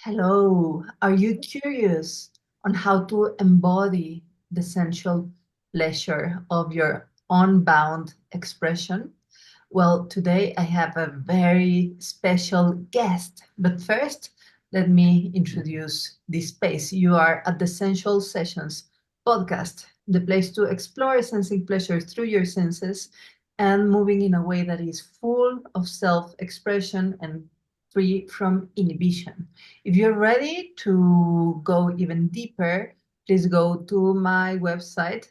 Hello, are you curious on how to embody the sensual pleasure of your unbound expression? Well, today I have a very special guest, but first, let me introduce this space. You are at the Sensual Sessions podcast, the place to explore sensing pleasure through your senses and moving in a way that is full of self expression and free from inhibition. If you're ready to go even deeper, please go to my website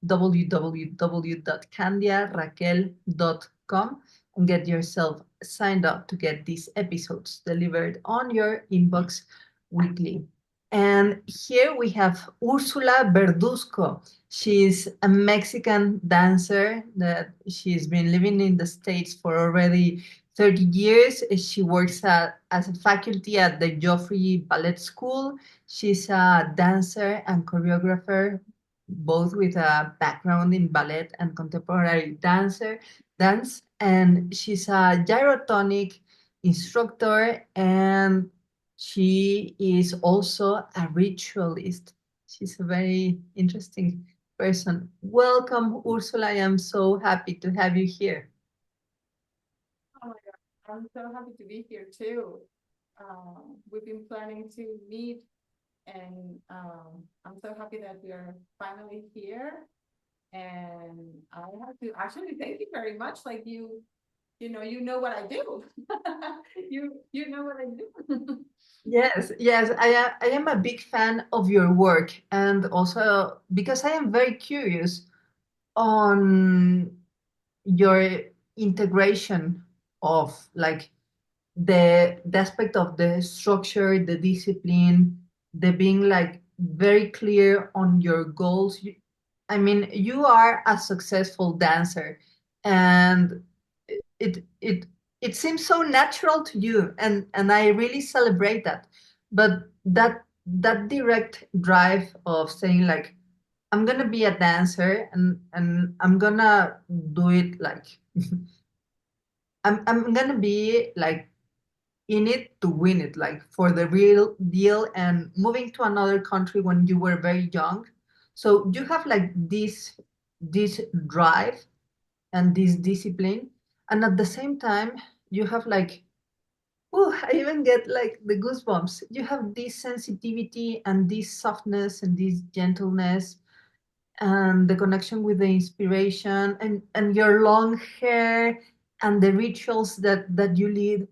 www.candiaraquel.com and get yourself signed up to get these episodes delivered on your inbox weekly. And here we have Úrsula Verduzco. She's a Mexican dancer that she's been living in the States for already 30 years. She works as a faculty at the Joffrey Ballet School. She's a dancer and choreographer, both with a background in ballet and contemporary dance. And she's a gyrotonic instructor, and she is also a ritualist. She's a very interesting person. Welcome, Ursula. I am so happy to have you here. Oh my God, I'm so happy to be here too. We've been planning to meet, and I'm so happy that we are finally here. And I have to actually thank you very much. Like you know what I do. You know what I do. Yes, yes, I am a big fan of your work, and also because I am very curious on your integration of like the aspect of the structure, the discipline, the being like very clear on your goals. I mean, you are a successful dancer, and it it it seems so natural to you, and I really celebrate that. But that direct drive of saying like, I'm gonna be a dancer and I'm gonna do it like I'm gonna be like in it to win it, like for the real deal, and moving to another country when you were very young. So you have like this drive and this discipline, and at the same time you have like, oh, I even get like the goosebumps. You have this sensitivity and this softness and this gentleness and the connection with the inspiration and your long hair and the rituals that you lead,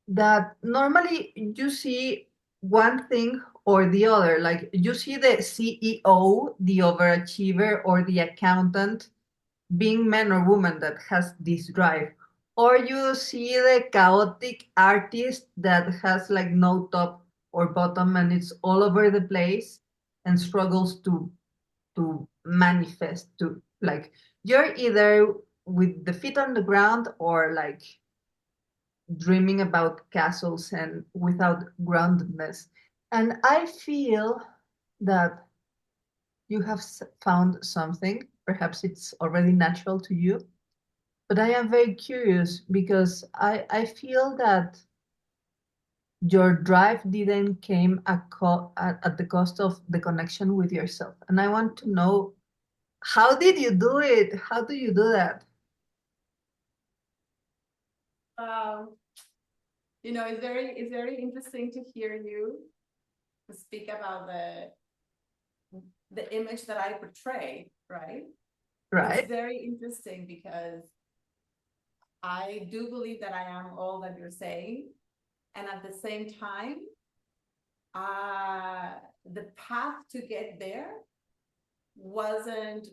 that normally you see one thing or the other. Like you see the CEO, the overachiever, or the accountant being man or woman that has this drive. Or you see the chaotic artist that has like no top or bottom and it's all over the place and struggles to manifest, to like, you're either with the feet on the ground or like dreaming about castles and without groundedness. And I feel that you have found something. Perhaps it's already natural to you, but I am very curious because I feel that your drive didn't came at the cost of the connection with yourself. And I want to know, how did you do it? How do you do that? Um, it's very interesting to hear you speak about the image that I portray, right? It's Right? very interesting because I do believe that I am all that you're saying. And at the same time, the path to get there wasn't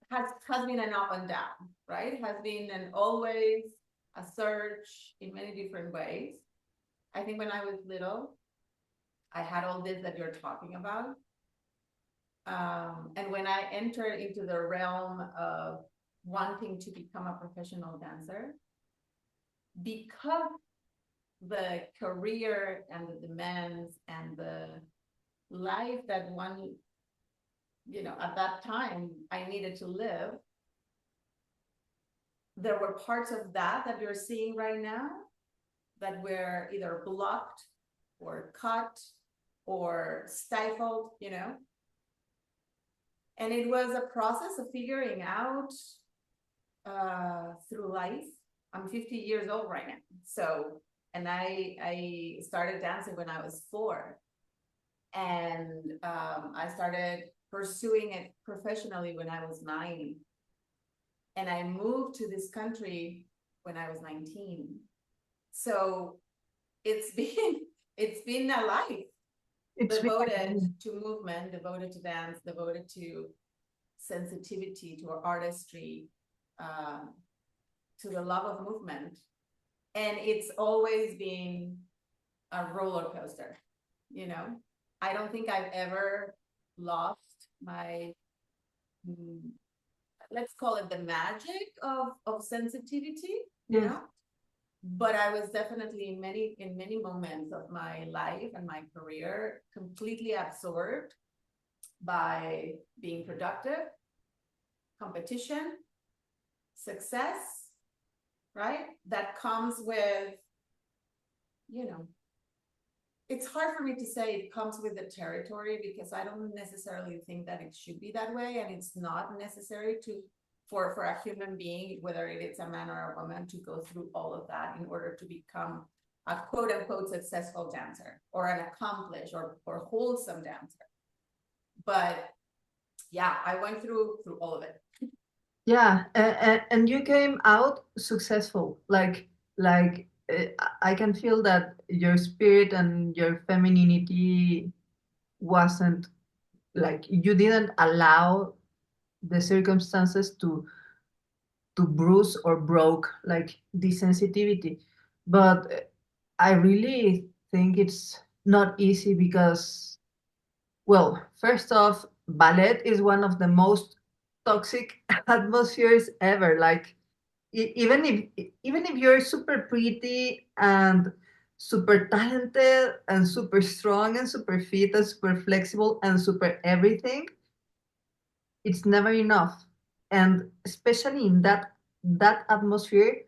has been an up and down, right? Has been an always a search in many different ways. I think when I was little, I had all this that you're talking about. And when I entered into the realm of wanting to become a professional dancer, because the career and the demands and the life that one, at that time I needed to live, there were parts of that you're seeing right now that were either blocked or cut or stifled, you know. And it was a process of figuring out through life. I'm 50 years old right now. So, and I started dancing when I was 4. And I started pursuing it professionally when I was 9. And I moved to this country when I was 19. So it's been a life It's devoted to movement, devoted to dance, devoted to sensitivity, to artistry, to the love of movement. And it's always been a roller coaster, you know. I don't think I've ever lost my, let's call it the magic of sensitivity, you know. But I was definitely in many moments of my life and my career completely absorbed by being productive, competition, success, right? That comes with, you know, it's hard for me to say it comes with the territory, because I don't necessarily think that it should be that way, and it's not necessary to for a human being, whether it's a man or a woman, to go through all of that in order to become a quote unquote successful dancer or an accomplished or wholesome dancer. But yeah, I went through all of it. Yeah, and you came out successful. I can feel that your spirit and your femininity wasn't like you didn't allow the circumstances to bruise or broke like the sensitivity. But I really think it's not easy because, well, first off, ballet is one of the most toxic atmospheres ever. Like even if you're super pretty and super talented and super strong and super fit and super flexible and super everything, it's never enough. And especially in that atmosphere,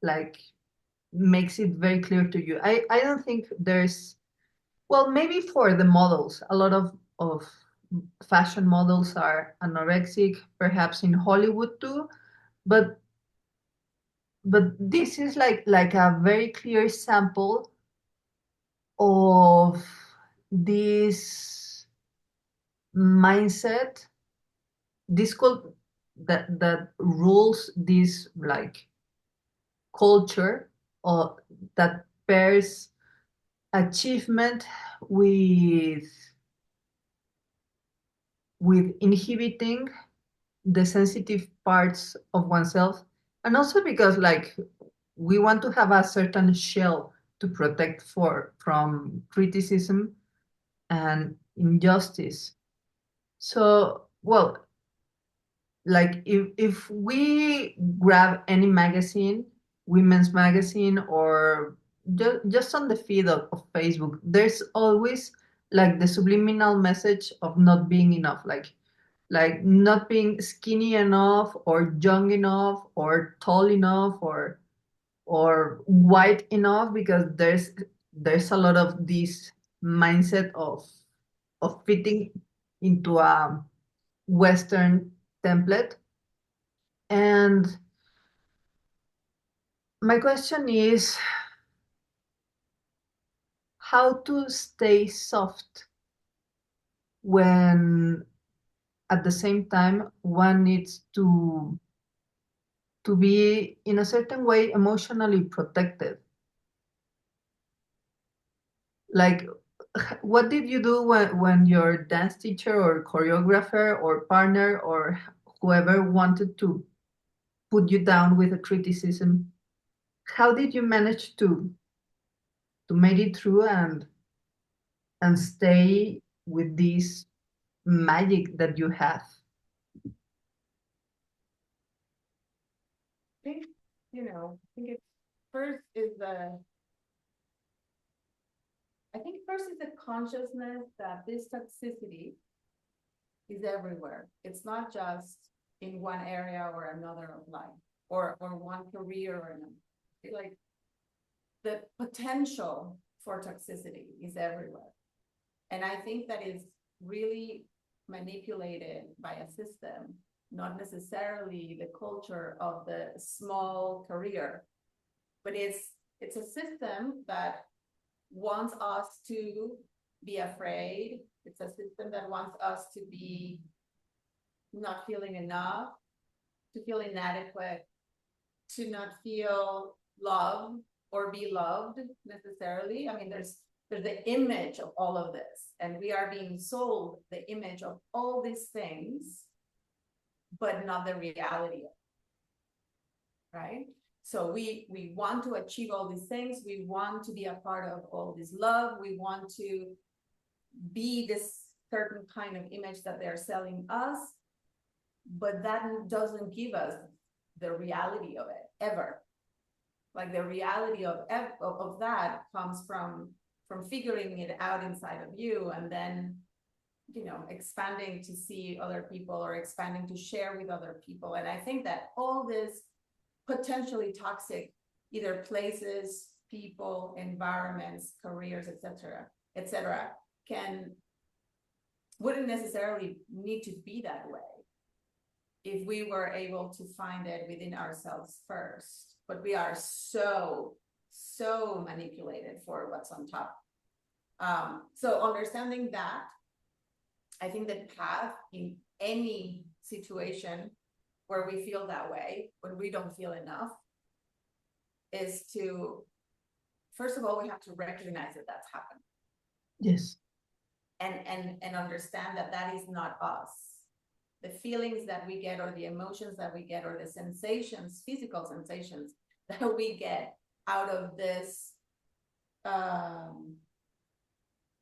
like makes it very clear to you. I don't think there's, well, maybe for the models, a lot of fashion models are anorexic, perhaps in Hollywood too, but this is like a very clear sample of this mindset, this cult that rules this like culture, or that pairs achievement with inhibiting the sensitive parts of oneself, and also because like we want to have a certain shell to protect from criticism and injustice. So, well, like if we grab any magazine, women's magazine, or just on the feed of Facebook, there's always like the subliminal message of not being enough, like not being skinny enough or young enough or tall enough or white enough, because there's a lot of this mindset of fitting into a Western template. And my question is how to stay soft when at the same time one needs to be in a certain way emotionally protected. Like, what did you do when your dance teacher or choreographer or partner or whoever wanted to put you down with a criticism? How did you manage to make it through and stay with this magic that you have? I think, you know, I think it's first is the I think first is the consciousness that this toxicity is everywhere. It's not just in one area or another of life, or one career or another. Like the potential for toxicity is everywhere. And I think that is really manipulated by a system, not necessarily the culture of the small career, but it's a system that wants us to be afraid. It's a system that wants us to be not feeling enough, to feel inadequate, to not feel loved or be loved necessarily. I mean, there's the image of all of this, and we are being sold the image of all these things, but not the reality of it, right? So we want to achieve all these things. We want to be a part of all this love. We want to be this certain kind of image that they're selling us, but that doesn't give us the reality of it ever. Like the reality of that comes from figuring it out inside of you, and then, you know, expanding to see other people or expanding to share with other people. And I think that all this potentially toxic, either places, people, environments, careers, etc., wouldn't necessarily need to be that way if we were able to find it within ourselves first. But we are so manipulated for what's on top. So understanding that, I think the path in any situation where we feel that way, when we don't feel enough, is to, first of all, we have to recognize that that's happened. Yes. And understand that that is not us. The feelings that we get, or the emotions that we get, or the sensations, physical sensations that we get out of this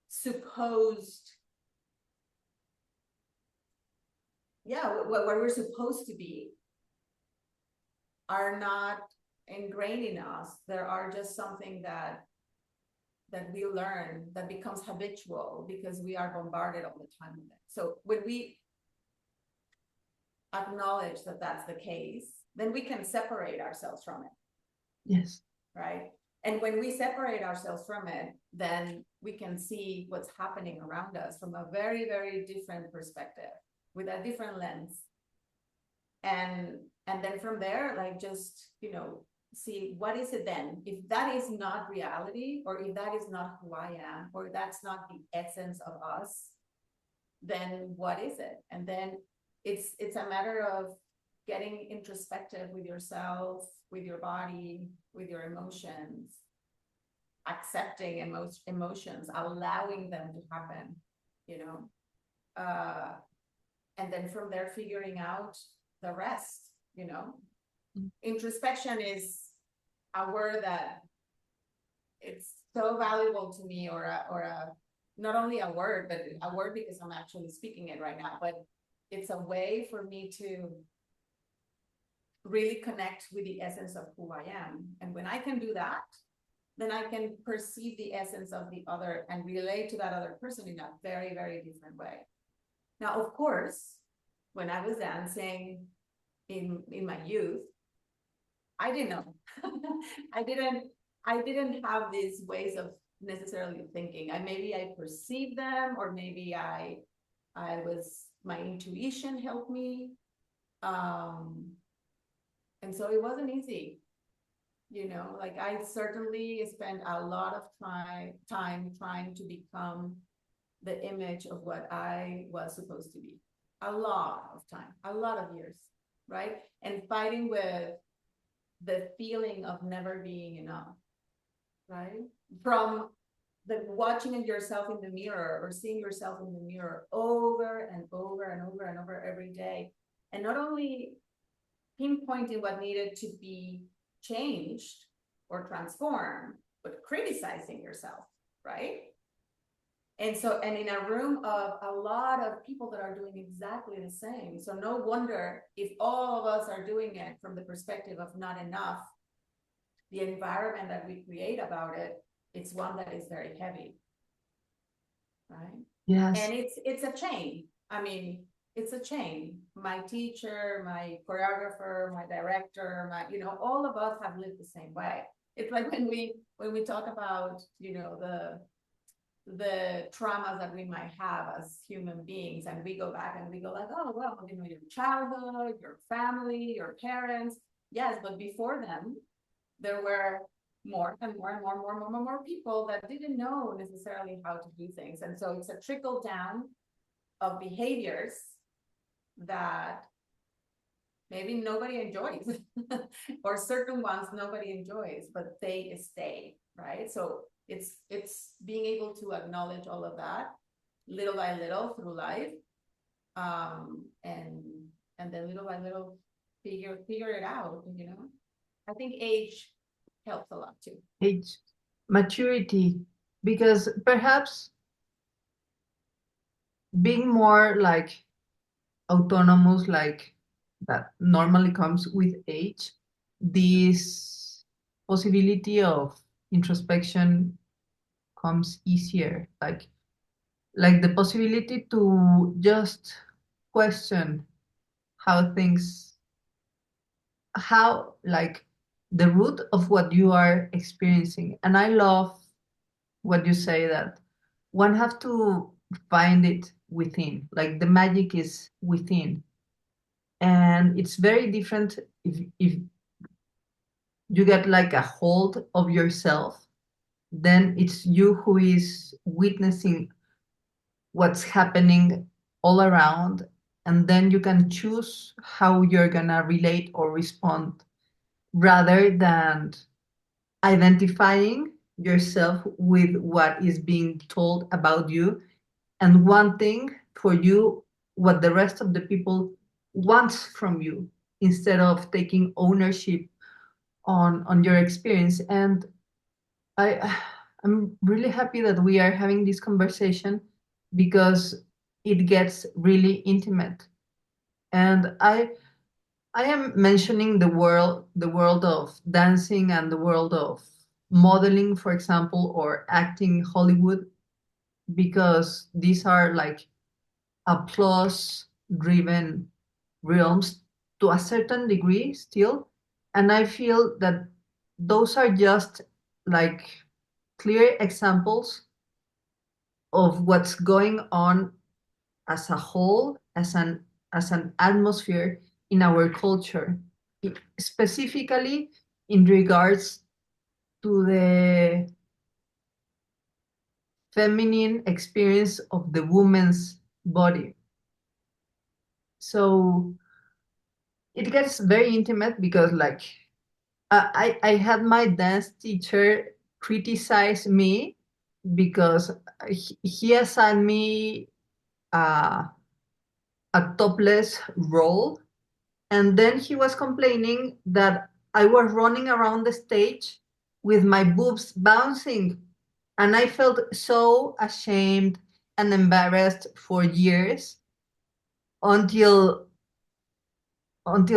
supposed, what we're supposed to be, are not ingrained in us. There are just something that we learn that becomes habitual because we are bombarded all the time with it. So when we acknowledge that that's the case, then we can separate ourselves from it. Yes. Right. And when we separate ourselves from it, then we can see what's happening around us from a very, very different perspective, with a different lens. And then from there, like, just, you know, see what is it then. If that is not reality, or if that is not who I am, or that's not the essence of us, then what is it? And then it's a matter of getting introspective with yourself, with your body, with your emotions, accepting emotions, allowing them to happen, you know, and then from there figuring out the rest, you know. Introspection is a word that it's so valuable to me, or a not only a word, but a word because I'm actually speaking it right now, but it's a way for me to really connect with the essence of who I am. And when I can do that, then I can perceive the essence of the other and relate to that other person in a very, very different way. Now, of course, when I was dancing in my youth, I didn't know. I didn't have these ways of necessarily thinking. Maybe I perceived them, or maybe I was, my intuition helped me. And so it wasn't easy, you know. Like, I certainly spent a lot of time trying to become the image of what I was supposed to be. A lot of time, a lot of years, right? And fighting with the feeling of never being enough, right? From the watching of yourself in the mirror, or seeing yourself in the mirror over and over and over and over every day. And not only pinpointing what needed to be changed or transformed, but criticizing yourself, right? And so, and in a room of a lot of people that are doing exactly the same. So no wonder if all of us are doing it from the perspective of not enough, the environment that we create about it, it's one that is very heavy, right? Yes. And it's a chain. I mean, it's a chain. My teacher, my choreographer, my director, you know, all of us have lived the same way. It's like when we talk about, the traumas that we might have as human beings, and we go back and we go like, oh well, your childhood, your family, your parents. Yes, but before them, there were more and more and more and more and more and more people that didn't know necessarily how to do things. And so it's a trickle down of behaviors that maybe nobody enjoys, or certain ones nobody enjoys, but they stay, right? So it's being able to acknowledge all of that little by little through life, and then little by little figure it out. I think age helps a lot too. Age, maturity, because perhaps being more like autonomous, like that normally comes with age, this possibility of introspection comes easier. Like the possibility to just question how things, how like the root of what you are experiencing. And I love what you say, that one have to find it within, like the magic is within. And it's very different if you get like a hold of yourself, then it's you who is witnessing what's happening all around, and then you can choose how you're gonna relate or respond, rather than identifying yourself with what is being told about you and wanting for you what the rest of the people wants from you, instead of taking ownership on your experience. And I I'm really happy that we are having this conversation, because it gets really intimate. And I am mentioning the world of dancing and the world of modeling, for example, or acting in Hollywood, because these are like applause driven realms to a certain degree still. And I feel that those are just like clear examples of what's going on as a whole, as an atmosphere in our culture, specifically in regards to the feminine experience of the woman's body. So it gets very intimate, because like I had my dance teacher criticize me, because he assigned me uh, a topless role, and then he was complaining that I was running around the stage with my boobs bouncing, and I felt so ashamed and embarrassed for years, until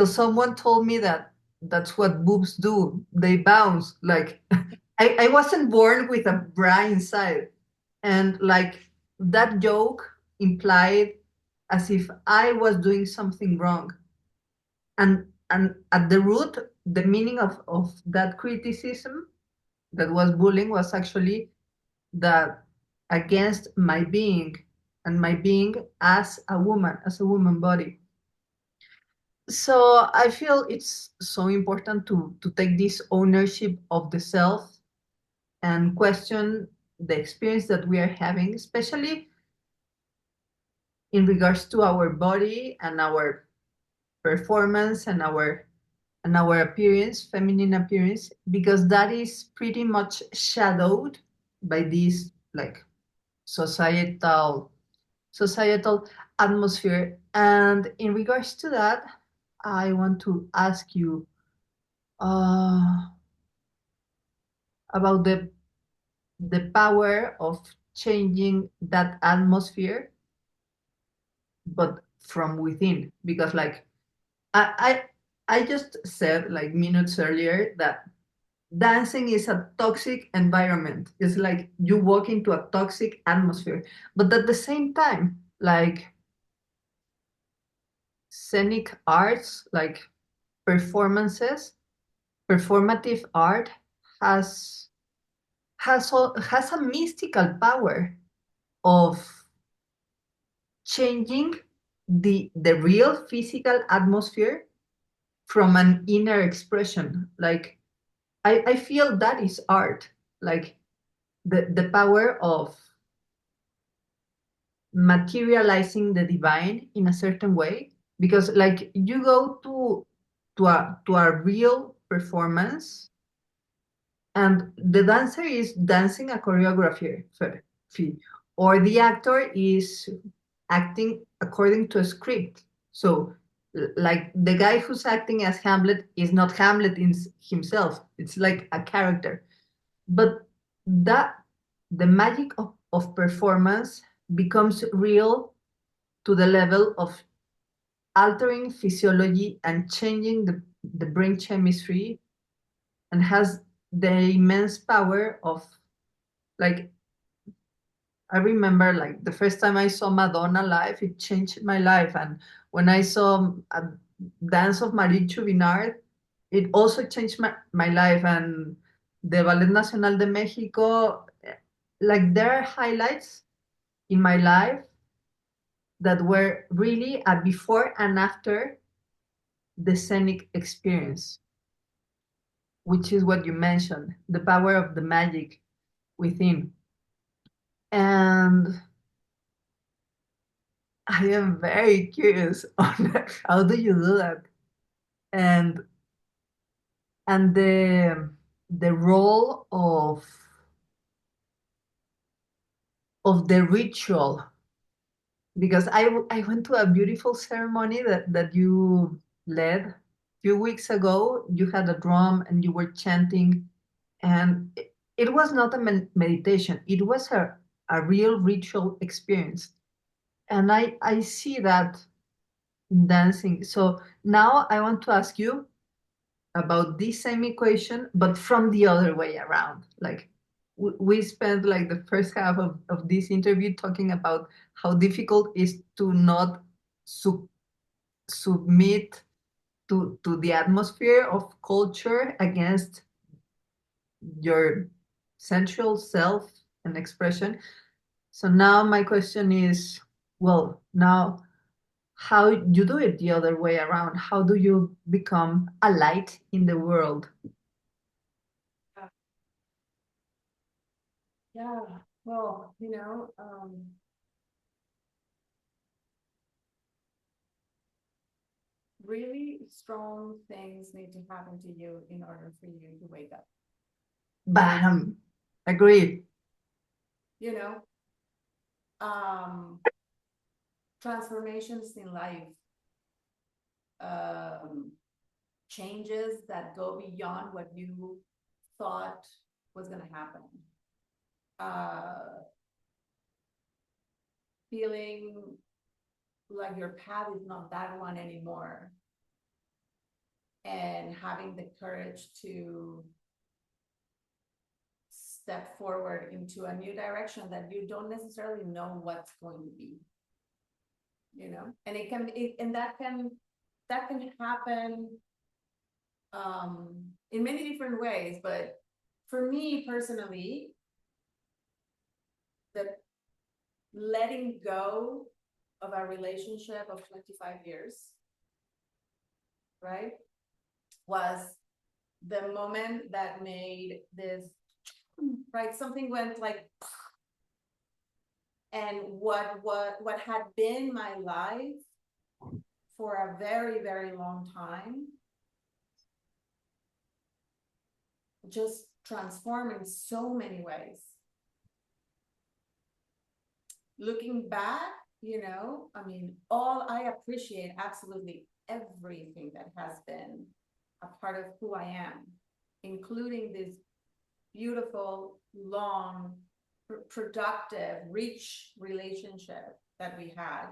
someone told me that that's what boobs do. They bounce. Like I wasn't born with a bra inside. And like that joke implied as if I was doing something wrong. And at the root, the meaning of that criticism, that was bullying, was actually that against my being, and my being as a woman, as a woman body. So I feel it's so important to take this ownership of the self and question the experience that we are having, especially in regards to our body and our performance and our appearance, feminine appearance, because that is pretty much shadowed by this like societal societal atmosphere. And in regards to that, I want to ask you uh, about the power of changing that atmosphere, but from within. Because like I just said like minutes earlier that dancing is a toxic environment. It's like you walk into a toxic atmosphere. But at the same time, like scenic arts, like performances, performative art has has a mystical power of changing the real physical atmosphere from an inner expression. Like I feel that is art. Like the power of materializing the divine in a certain way. Because like you go to a real performance, and the dancer is dancing a choreography, or the actor is acting according to a script. So, like the guy who's acting as Hamlet is not Hamlet in himself. It's like a character. But that the magic of performance becomes real to the level of altering physiology and changing the brain chemistry, and has the immense power of, like, I remember like the first time I saw Madonna live, it changed my life. And when I saw a dance of Marie Chubinard, it also changed my life. And the Ballet Nacional de Mexico, like there are highlights in my life that were really a before and after the scenic experience, which is what you mentioned, the power of the magic within. And I am very curious on how do you do that, and the role of the ritual, because I went to a beautiful ceremony that you led a few weeks ago. You had a drum and you were chanting, and it was not a meditation. It was a real ritual experience, and I see that in dancing. So now I want to ask you about this same equation, but from the other way around. Like we spent like the first half of this interview talking about how difficult it is to not submit to the atmosphere of culture against your sensual self and expression. So now my question is, well, now how you do it the other way around? How do you become a light in the world? Yeah, well, really strong things need to happen to you in order for you to wake up. Bam. Agreed. You know, um, transformations in life, um, changes that go beyond what you thought was going to happen. Feeling like your path is not that one anymore, and having the courage to step forward into a new direction that you don't necessarily know what's going to be, and that can happen in many different ways. But for me personally, the letting go of a relationship of 25 years, right, was the moment that made this, right, something went like, and what had been my life for a very, very long time just transformed in so many ways. Looking back, I appreciate absolutely everything that has been a part of who I am, including this beautiful, long, productive, rich relationship that we had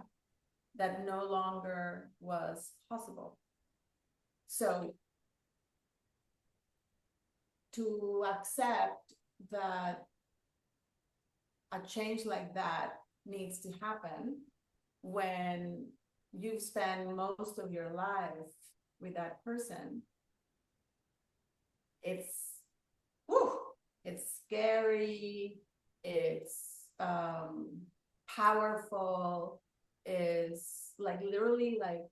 that no longer was possible. So to accept that a change like that needs to happen when you spend most of your life with that person, it's It's scary, it's powerful, is like literally like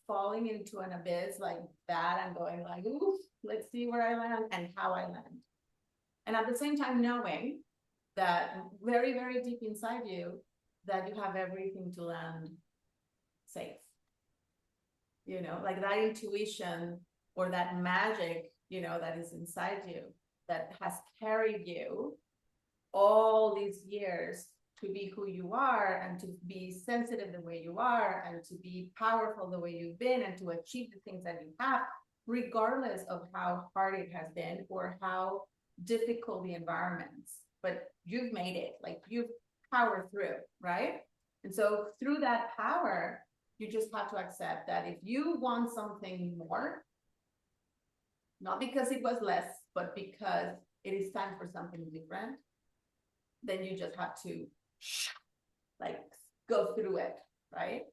falling into an abyss like that and going like, ooh, let's see where I land and how I land. And at the same time, knowing that very, very deep inside you, that you have everything to land safe. You know, like that intuition or that magic, you know, that is inside you that has carried you all these years to be who you are and to be sensitive the way you are and to be powerful the way you've been and to achieve the things that you have, regardless of how hard it has been or how difficult the environments. But you've made it, like you've powered through, right? And so through that power, you just have to accept that if you want something more, not because it was less, but because it is time for something different, then you just have to like go through it, right?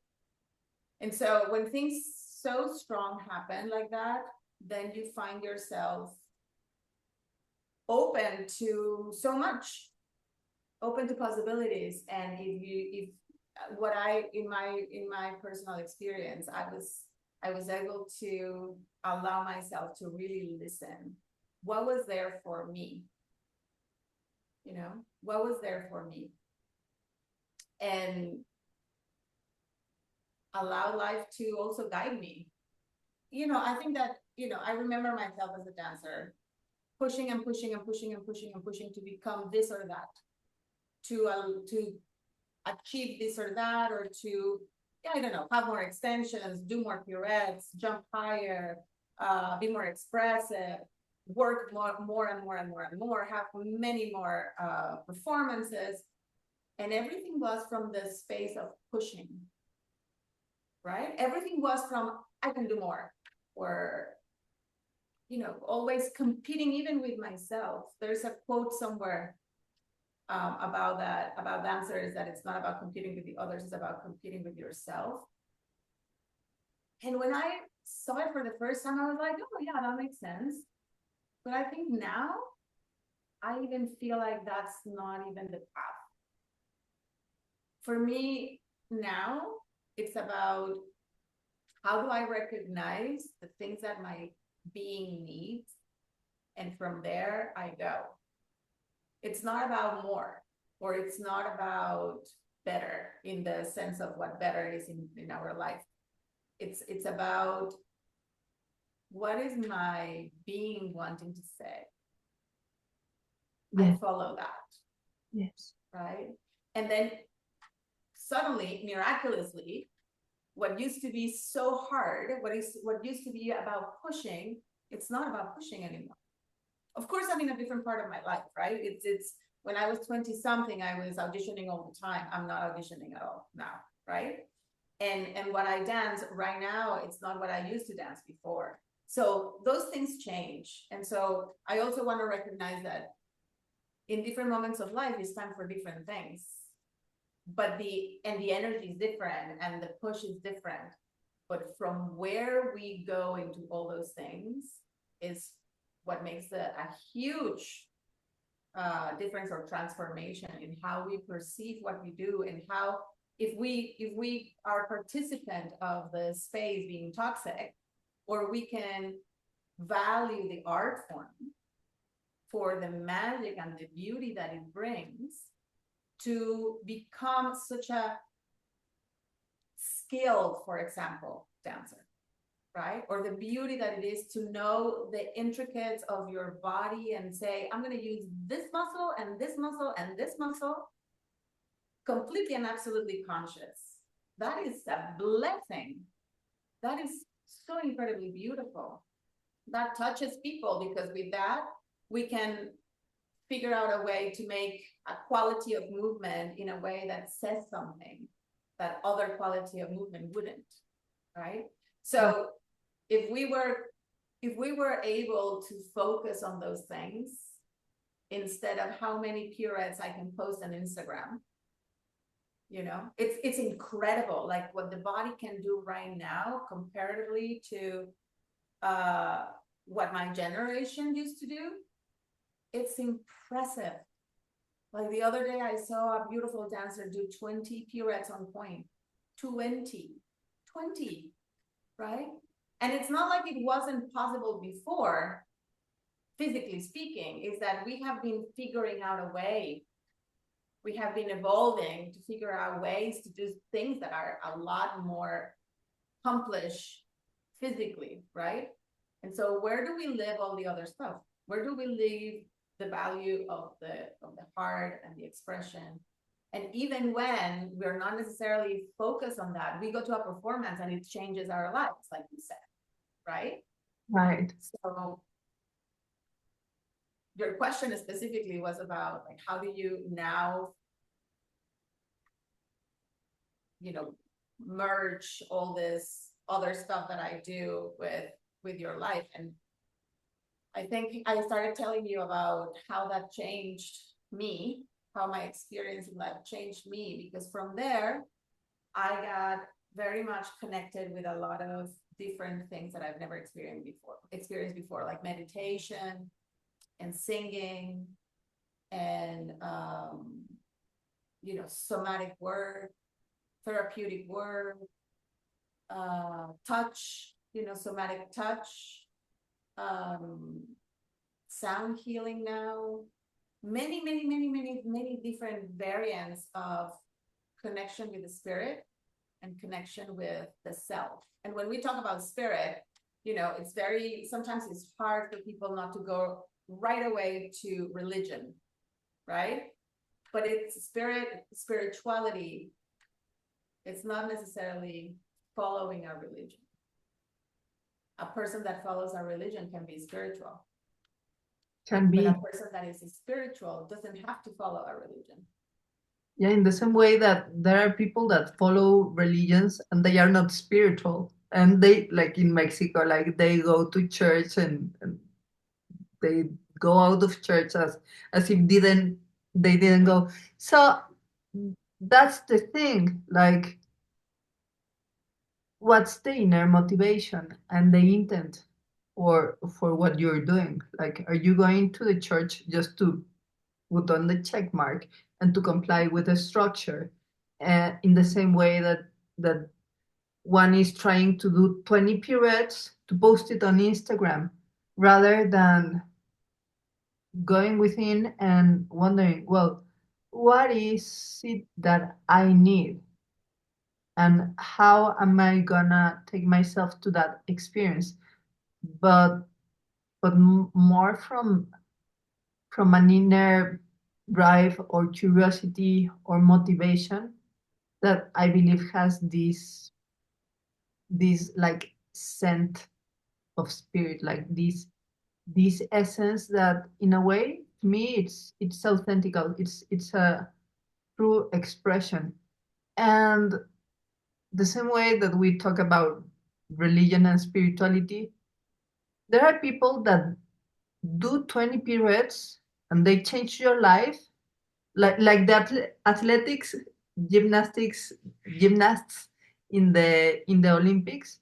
And so when things so strong happen like that, then you find yourself open to so much, open to possibilities. And if what I in my personal experience, I was able to allow myself to really listen. What was there for me? You know, what was there for me? And allow life to also guide me. You know, I think that, you know, I remember myself as a dancer pushing and pushing and pushing and pushing and pushing to become this or that, to achieve this or that, or to, yeah, I don't know, have more extensions, do more pirouettes, jump higher, be more expressive, work more and more and more and more, have many more performances. And everything was from the space of pushing, right? Everything was from, I can do more, or, you know, always competing even with myself. There's a quote somewhere about that, about dancers, that it's not about competing with the others, it's about competing with yourself. And when I saw it for the first time, I was like, oh yeah, that makes sense. But I think now I even feel like that's not even the path. For me now, it's about how do I recognize the things that my being needs? And from there, I go. It's not about more, or it's not about better in the sense of what better is in our life. It's about what is my being wanting to say? Yeah. I follow that. Yes. Right? And then suddenly, miraculously, what used to be so hard, what used to be about pushing, it's not about pushing anymore. Of course, I'm in a different part of my life, right? It's when I was 20 something, I was auditioning all the time. I'm not auditioning at all now, right? And what I dance right now, it's not what I used to dance before. So those things change. And so I also want to recognize that in different moments of life, it's time for different things. But the energy is different and the push is different. But from where we go into all those things is what makes a huge difference or transformation in how we perceive what we do, and how if we are a participant of the space being toxic, or we can value the art form for the magic and the beauty that it brings, to become such a skilled, for example, dancer, right? Or the beauty that it is to know the intricacies of your body and say, I'm going to use this muscle and this muscle and this muscle, completely and absolutely conscious. That is a blessing. That is so incredibly beautiful. That touches people, because with that, we can figure out a way to make a quality of movement in a way that says something that other quality of movement wouldn't, right? So if we were able to focus on those things instead of how many pirouettes I can post on Instagram, you know, it's incredible, like what the body can do right now comparatively to what my generation used to do. it's impressive. Like the other day, I saw a beautiful dancer do 20 pirouettes on point. 20, 20, right? And it's not like it wasn't possible before, physically speaking, is that we have been figuring out a way. We have been evolving to figure out ways to do things that are a lot more accomplished physically, right? And so where do we live all the other stuff? Where do we leave the value of the heart and the expression? And even when we're not necessarily focused on that, we go to a performance and it changes our lives, like you said, right? Right. So your question specifically was about like, how do you now, merge all this other stuff that I do with your life? And I think I started telling you about how that changed me, how my experience in life changed me, because from there, I got very much connected with a lot of different things that I've never experienced before, like meditation and singing and, somatic work, therapeutic work, touch, somatic touch, sound healing now, many different variants of connection with the spirit and connection with the self. And when we talk about spirit, sometimes it's hard for people not to go right away to religion, right? But it's spirituality. It's not necessarily following a religion. A person that follows a religion can be spiritual. Can But be. a person that is spiritual doesn't have to follow a religion. Yeah, in the same way that there are people that follow religions and they are not spiritual. And they, like in Mexico, like they go to church and they go out of church as if they didn't go. So that's the thing. Like, what's the inner motivation and the intent for what you're doing? Like, are you going to the church just to put on the check mark and to comply with the structure, in the same way that one is trying to do 20 pirouettes to post it on Instagram, rather than going within and wondering, well, what is it that I need, and how am I gonna take myself to that experience? But more from an inner drive or curiosity or motivation that I believe has this like scent of spirit, like this essence that in a way to me it's authentic. It's a true expression. And the same way that we talk about religion and spirituality, there are people that do 20 pirouettes and they change your life, like the athletics, gymnastics, gymnasts in the Olympics.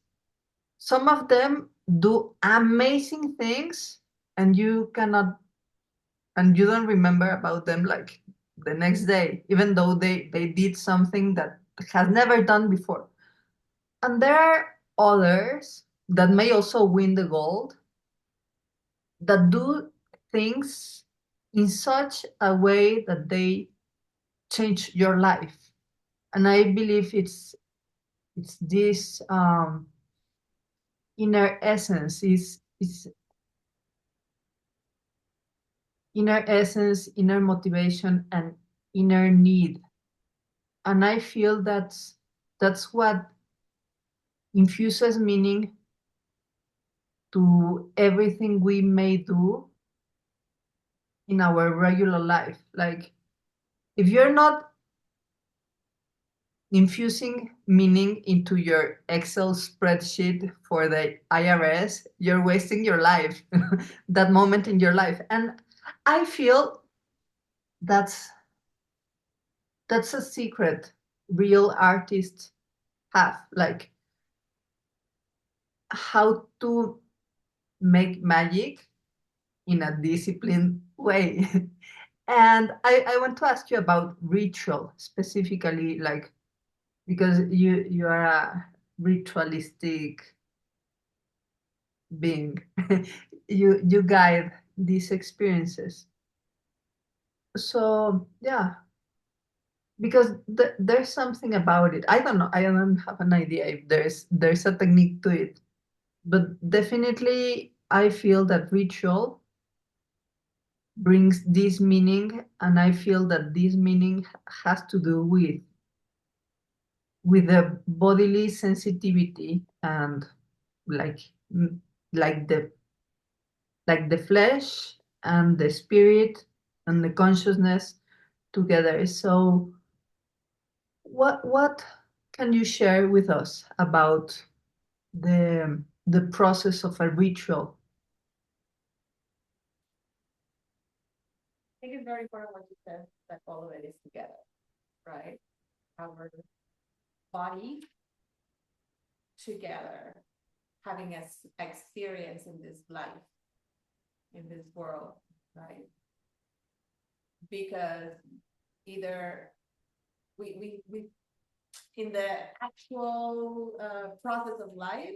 Some of them do amazing things, and you don't remember about them like the next day, even though they did something that has never done before. And there are others that may also win the gold, that do things in such a way that they change your life. And I believe it's this inner essence is inner essence, inner motivation, and inner need. And I feel that's what infuses meaning to everything we may do in our regular life. Like, if you're not infusing meaning into your Excel spreadsheet for the IRS, you're wasting your life, that moment in your life. And I feel that's that's a secret real artists have, like how to make magic in a discipline way. And I want to ask you about ritual specifically, like because you are a ritualistic being. You guide these experiences. So yeah, because there's something about it. I don't know. I don't have an idea if there's a technique to it, but definitely I feel that ritual brings this meaning, and I feel that this meaning has to do with the bodily sensitivity and like like the like the flesh and the spirit and the consciousness together. So what can you share with us about the process of a ritual? I think it's very important what you said, that all of it is together, right? Our body together, having an experience in this life, in this world, right? Because either we in the actual process of life,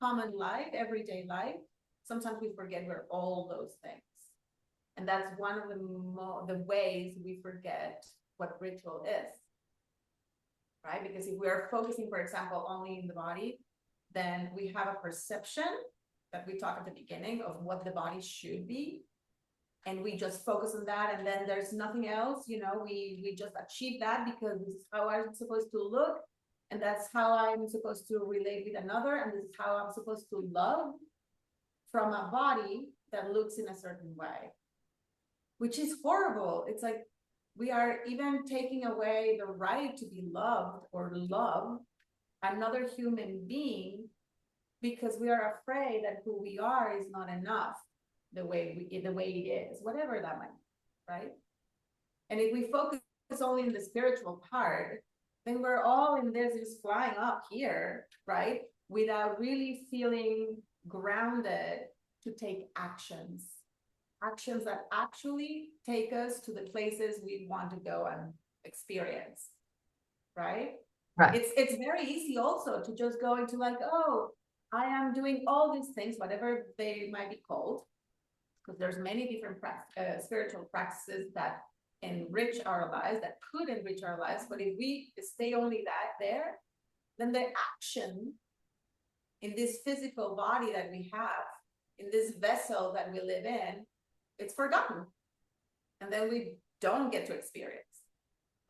common life, everyday life, sometimes we forget we're all those things. And that's one of the ways we forget what ritual is, right? Because if we are focusing, for example, only in the body, then we have a perception that we talked at the beginning of what the body should be. And we just focus on that, and then there's nothing else, we just achieve that because this is how I'm supposed to look, and that's how I'm supposed to relate with another, and this is how I'm supposed to love from a body that looks in a certain way, which is horrible. It's like we are even taking away the right to be loved or love another human being because we are afraid that who we are is not enough the way it is, whatever that might be, right? And if we focus only in the spiritual part, then we're all in this just flying up here, right? Without really feeling grounded to take actions that actually take us to the places we want to go and experience, right? Right. It's very easy also to just go into like, oh, I am doing all these things, whatever they might be called, because there's many different spiritual practices that enrich our lives, that could enrich our lives. But if we stay only there, then the action in this physical body that we have, in this vessel that we live in, it's forgotten. And then we don't get to experience,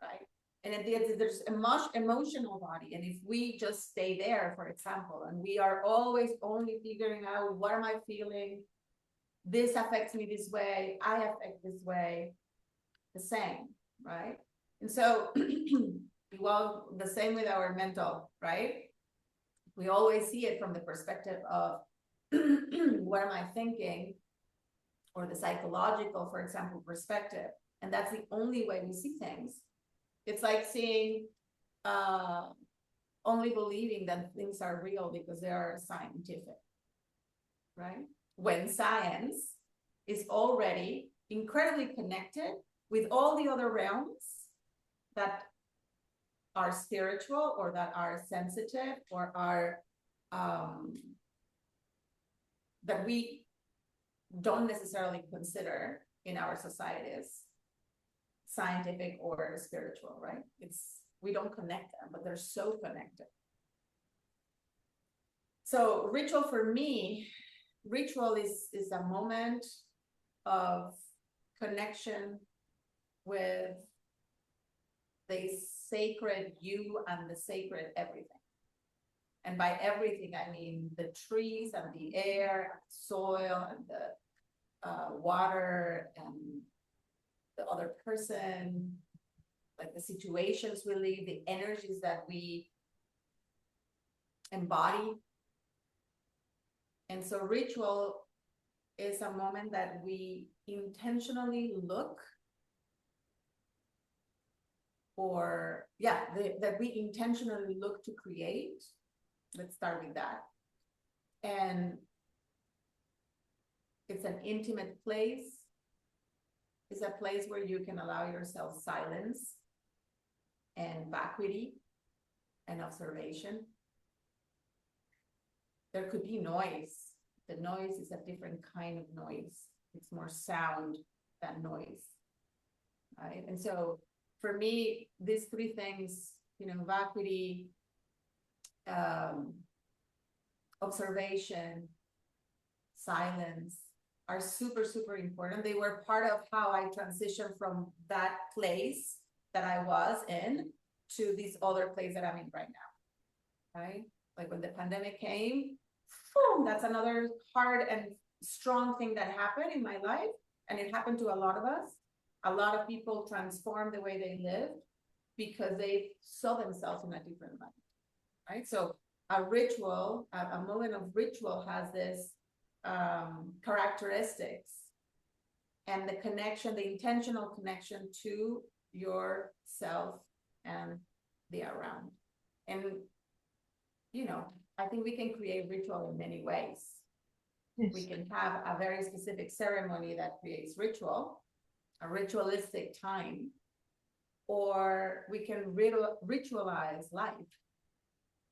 right? And there's a much emotional body. And if we just stay there, for example, and we are always only figuring out what am I feeling, this affects me this way, I affect this way, the same, right? And so, well, the same with our mental, right? We always see it from the perspective of what am I thinking, or the psychological, for example, perspective. And that's the only way we see things. It's like seeing, only believing that things are real because they are scientific, right? When science is already incredibly connected with all the other realms that are spiritual or that are sensitive or are that we don't necessarily consider in our societies scientific or spiritual, right? We don't connect them, but they're so connected. So ritual for me, ritual is a moment of connection with the sacred you and the sacred everything. And by everything, I mean the trees and the air, and the soil, and the water, and the other person, like the situations we live, the energies that we embody. And so ritual is a moment that we intentionally look, or that we intentionally look to create. Let's start with that. And it's an intimate place is a place where you can allow yourself silence and vacuity and observation. There could be noise. The noise is a different kind of noise. It's more sound than noise, right? And so for me, these three things, vacuity, um, observation, silence, are super, super important. They were part of how I transitioned from that place that I was in to this other place that I'm in right now, right? Like when the pandemic came, boom, that's another hard and strong thing that happened in my life. And it happened to a lot of us. A lot of people transformed the way they lived because they saw themselves in a different light, right? So a ritual, a moment of ritual has this characteristics and the connection, the intentional connection to yourself and the around. And, I think we can create ritual in many ways. Yes. We can have a very specific ceremony that creates ritual, a ritualistic time, or we can ritualize life,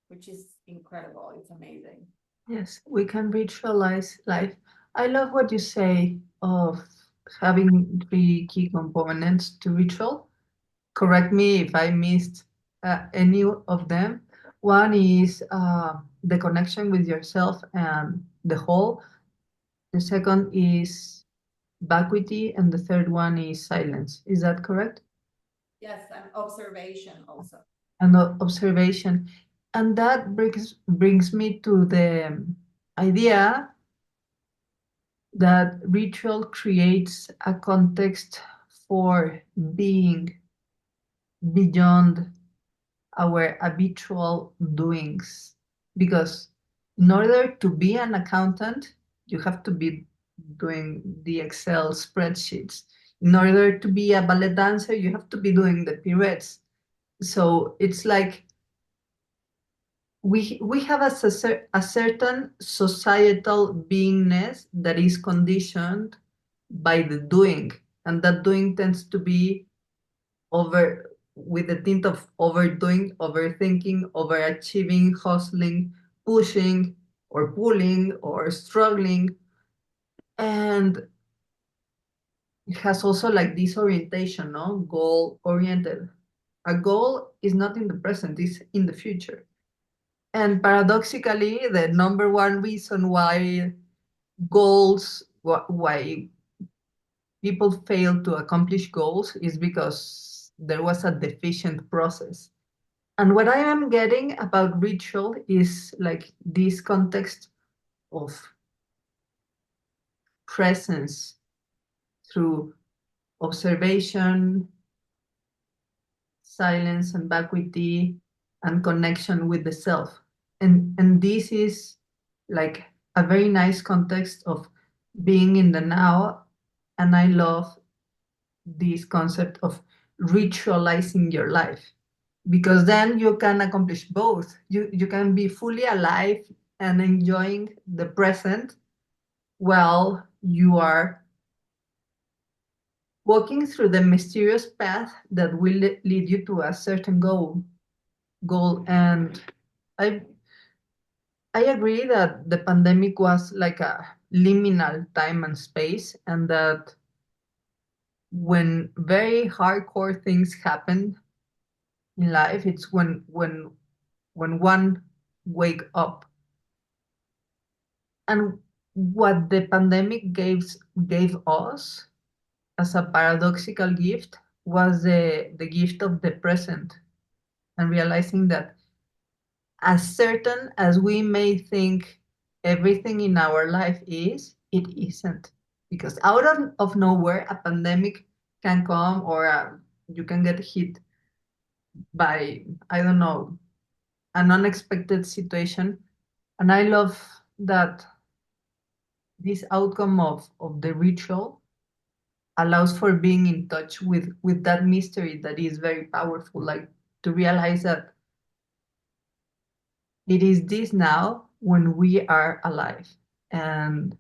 which is incredible. It's amazing. Yes, we can ritualize life. I love what you say of having three key components to ritual. Correct me if I missed any of them. One is the connection with yourself and the whole. The second is vacuity, and the third one is silence. Is that correct? Yes, and observation also. And observation. And that brings me to the idea that ritual creates a context for being beyond our habitual doings. Because in order to be an accountant, you have to be doing the Excel spreadsheets. In order to be a ballet dancer, you have to be doing the pirouettes. So it's like we have a certain societal beingness that is conditioned by the doing, and that doing tends to be over with a tint of overdoing, overthinking, overachieving, hustling, pushing, or pulling, or struggling. And it has also like this orientation, no? Goal oriented. A goal is not in the present, it's in the future. And paradoxically, the number one reason why why people fail to accomplish goals is because there was a deficient process. And what I am getting about ritual is like this context of presence through observation, silence, and vacuity, and connection with the self. And this is like a very nice context of being in the now. And I love this concept of ritualizing your life, because then you can accomplish both. You can be fully alive and enjoying the present while you are walking through the mysterious path that will lead you to a certain goal. And i I agree that the pandemic was like a liminal time and space, and that when very hardcore things happen in life, it's when one wake up. And what the pandemic gave us as a paradoxical gift was the gift of the present, and realizing that as certain as we may think everything in our life is, it isn't. Because out of nowhere, a pandemic can come, or you can get hit by, I don't know, an unexpected situation. And I love that this outcome of the ritual allows for being in touch with that mystery that is very powerful, like to realize that it is this now when we are alive and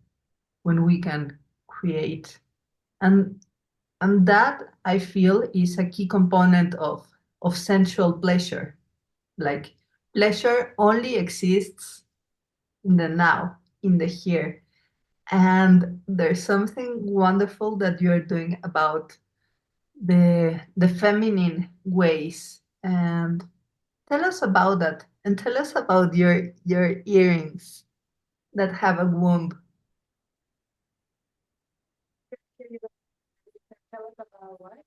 when we can create. And And that I feel is a key component of sensual pleasure. Like pleasure only exists in the now, in the here. And there's something wonderful that you're doing about the feminine ways. And tell us about that. And tell us about your earrings that have a womb. Can you tell us about what?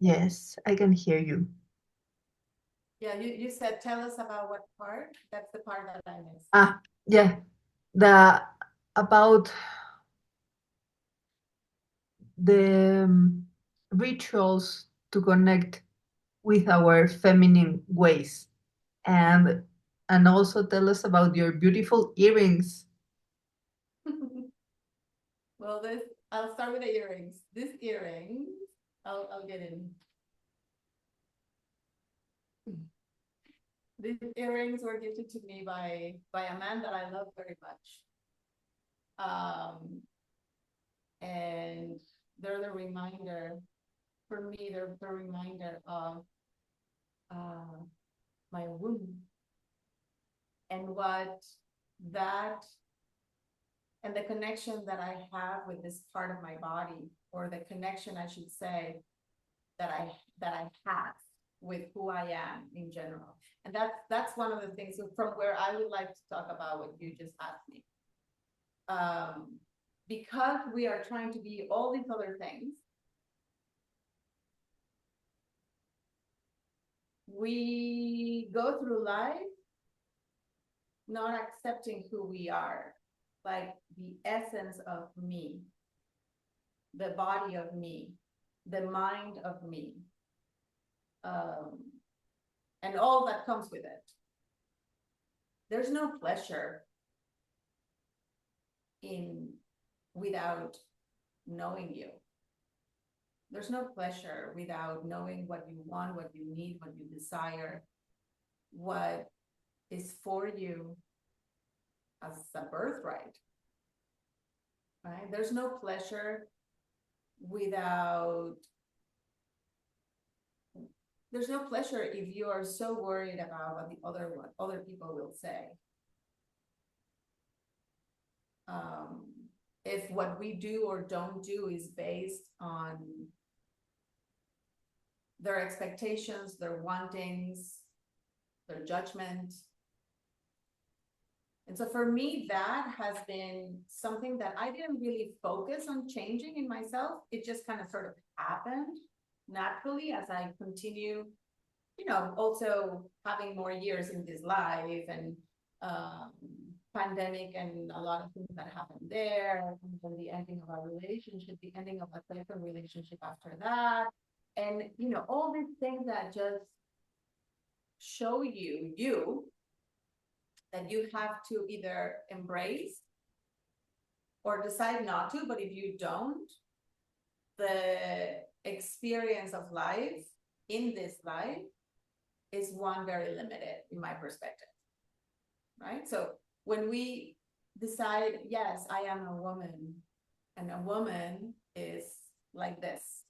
Yes, I can hear you. Yeah, you said tell us about what part? That's the part that I missed. Ah, yeah. The about the rituals to connect with our feminine ways, and and also tell us about your beautiful earrings. Well, this I'll start with the earrings. This earrings, I'll get in. These earrings were gifted to me by a man that I love very much. And they're the reminder for me. They're the reminder of uh, my womb and what that and the connection that I have with this part of my body, or the connection I should say that I have with who I am in general. And that's one of the things from where I would like to talk about what you just asked me. Because we are trying to be all these other things, we go through life not accepting who we are, like the essence of me, the body of me, the mind of me, um, and all that comes with it. There's no pleasure in without knowing you. There's no pleasure without knowing what you want, what you need, what you desire, what is for you as a birthright, right? There's no pleasure without, there's no pleasure if you are so worried about what the other people will say. If what we do or don't do is based on their expectations, their wantings, their judgment. And so for me, that has been something that I didn't really focus on changing in myself. It just kind of sort of happened naturally as I continue, also having more years in this life, and pandemic and a lot of things that happened there, and the ending of our relationship, the ending of a second relationship after that. And, all these things that just show you that you have to either embrace or decide not to. But if you don't, the experience of life in this life is one very limited in my perspective, right? So when we decide, yes, I am a woman, and a woman is like this,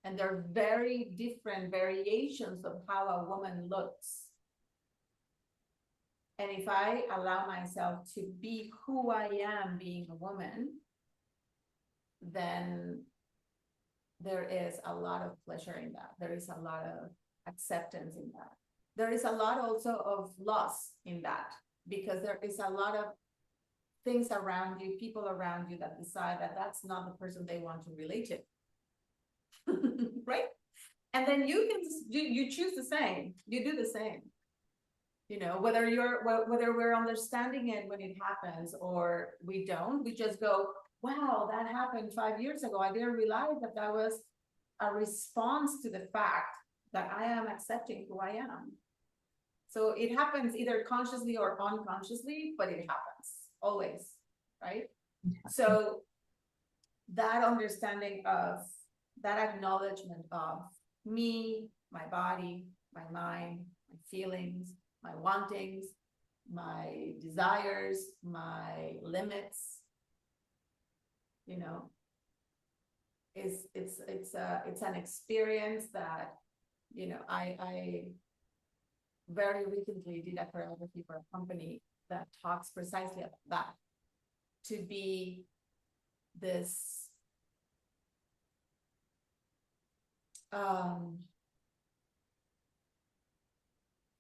and there are very different variations of how a woman looks. And if I allow myself to be who I am being a woman, then there is a lot of pleasure in that. There is a lot of acceptance in that. There is a lot also of loss in that, because there is a lot of things around you, people around you that decide that that's not the person they want to relate to. Right? And then you can you choose the same, you do the same. Whether we're understanding it when it happens or we don't, we just go, wow, that happened 5 years ago. I didn't realize that was a response to the fact that I am accepting who I am. So it happens either consciously or unconsciously, but it happens always, right? So that understanding of that acknowledgement of me, my body, my mind, my feelings, my wantings, my desires, my limits, you know, it's an experience that, you know, I very recently did a choreography for a company that talks precisely about that, to be this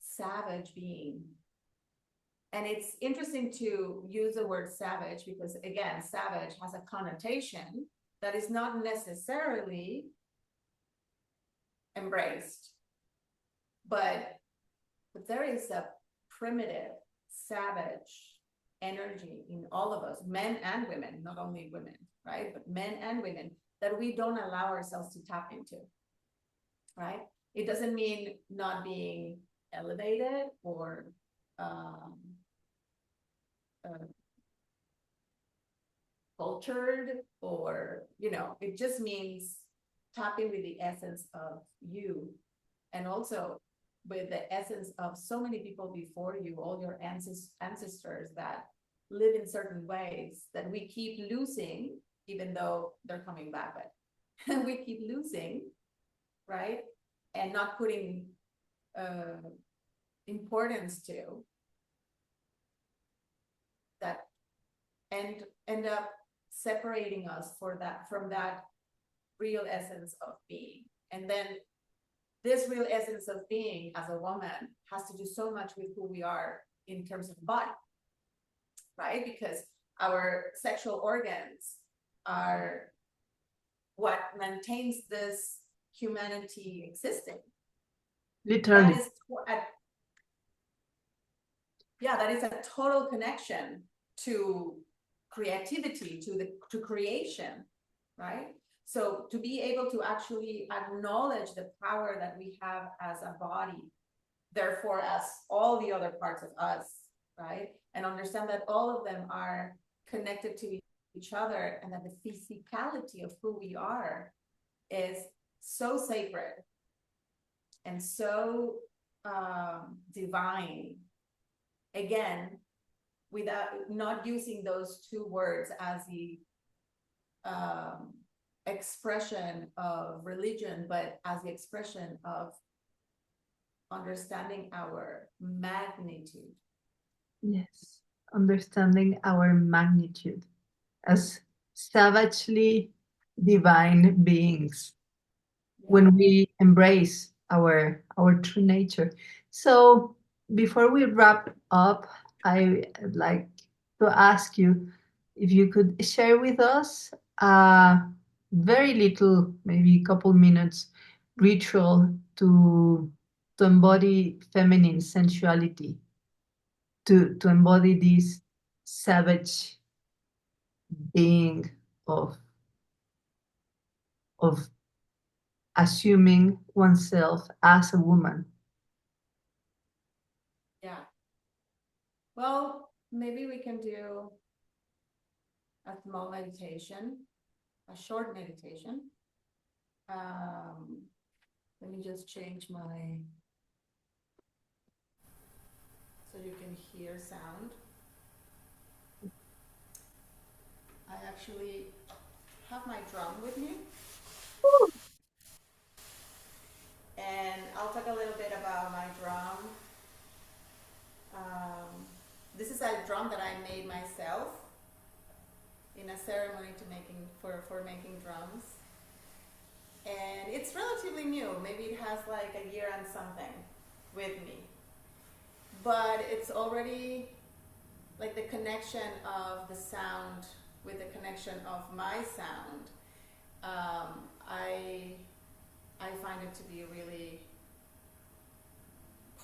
savage being. And it's interesting to use the word savage because, again, savage has a connotation that is not necessarily embraced, but there is a primitive, savage energy in all of us, men and women, not only women, right? But men and women, that we don't allow ourselves to tap into, right? It doesn't mean not being elevated or cultured, or, you know, it just means tapping with the essence of you, and also with the essence of so many people before you, all your ancestors that live in certain ways that we keep losing, even though they're coming back, but we keep losing, right? And not putting importance to that, and end up separating us for that, from that real essence of being. And then this real essence of being as a woman has to do so much with who we are in terms of body, right? Because our sexual organs are what maintains this humanity existing. Literally. That is a total connection to creativity, to creation, right? So to be able to actually acknowledge the power that we have as a body, therefore as all the other parts of us, right? And understand that all of them are connected to each other, and that the physicality of who we are is so sacred and so divine. Again, without not using those two words as the expression of religion, but as the expression of understanding our magnitude. Yes, understanding our magnitude as savagely divine beings, when we embrace our true nature. So before we wrap up, I'd like to ask you if you could share with us a very little, maybe a couple minutes ritual to embody feminine sensuality, to embody this savage being of of assuming oneself as a woman. Yeah. Well, maybe we can do a small meditation, a short meditation. Let me just change my, so you can hear sound. I actually have my drum with me. And I'll talk a little bit about my drum. This is a drum that I made myself in a ceremony for making drums. And it's relatively new. Maybe it has like a year and something with me. But it's already like the connection of the sound with the connection of my sound. I find it to be really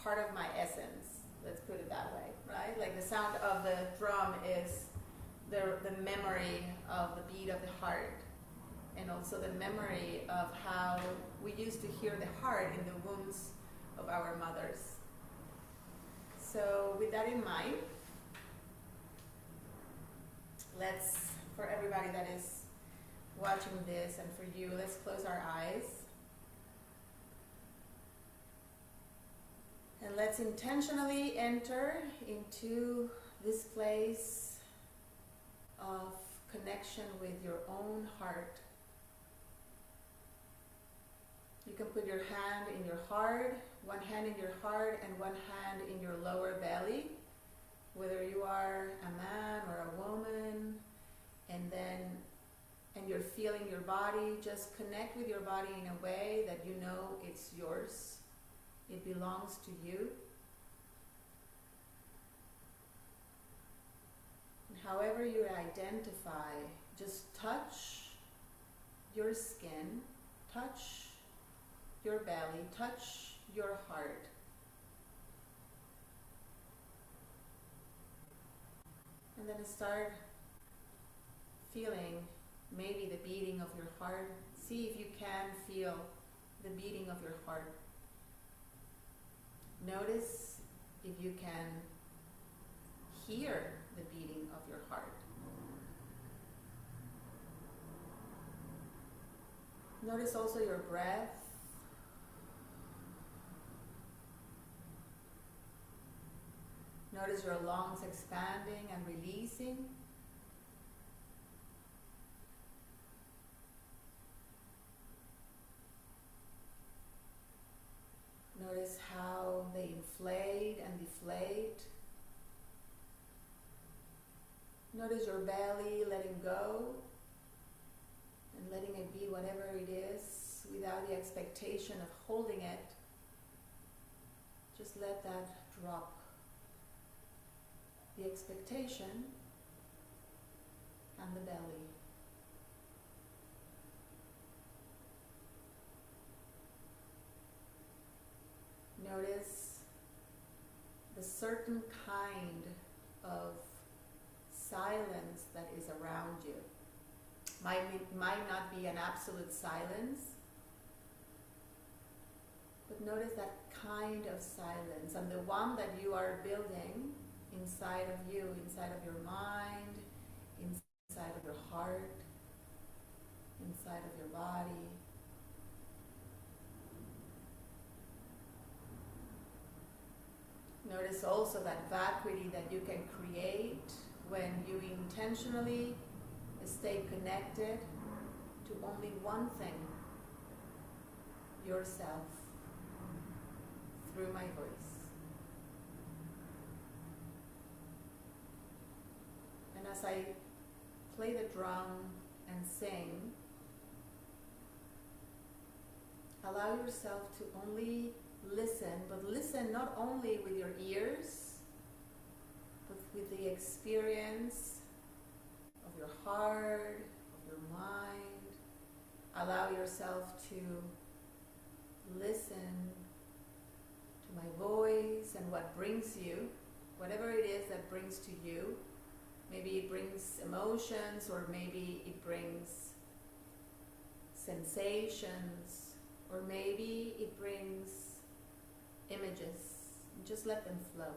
part of my essence. Let's put it that way, right? Like the sound of the drum is the memory of the beat of the heart, and also the memory of how we used to hear the heart in the wombs of our mothers. So with that in mind, let's, for everybody that is watching this and for you, let's close our eyes. And let's intentionally enter into this place of connection with your own heart. You can put your hand in your heart, one hand in your heart and one hand in your lower belly, whether you are a man or a woman, and you're feeling your body. Just connect with your body in a way that you know it's yours. It belongs to you. And however you identify, just touch your skin, touch your belly, touch your heart. And then start feeling maybe the beating of your heart. See if you can feel the beating of your heart. Notice if you can hear the beating of your heart. Notice also your breath. Notice your lungs expanding and releasing. Notice how they inflate and deflate. Notice your belly letting go and letting it be whatever it is without the expectation of holding it. Just let that drop. The expectation and the belly. Notice the certain kind of silence that is around you. Might not be an absolute silence, but notice that kind of silence, and the one that you are building inside of you, inside of your mind, inside of your heart, inside of your body. Notice also that vacuity that you can create when you intentionally stay connected to only one thing, yourself, through my voice. And as I play the drum and sing, allow yourself to only listen, but listen not only with your ears, but with the experience of your heart, of your mind. Allow yourself to listen to my voice and what brings you, whatever it is that brings to you. Maybe it brings emotions, or maybe it brings sensations, or maybe it brings images. Just let them flow.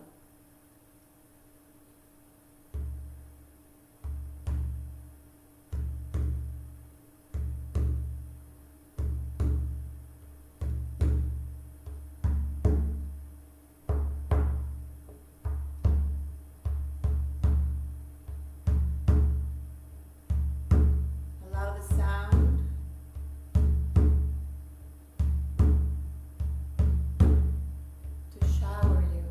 Allow the sound to shower you.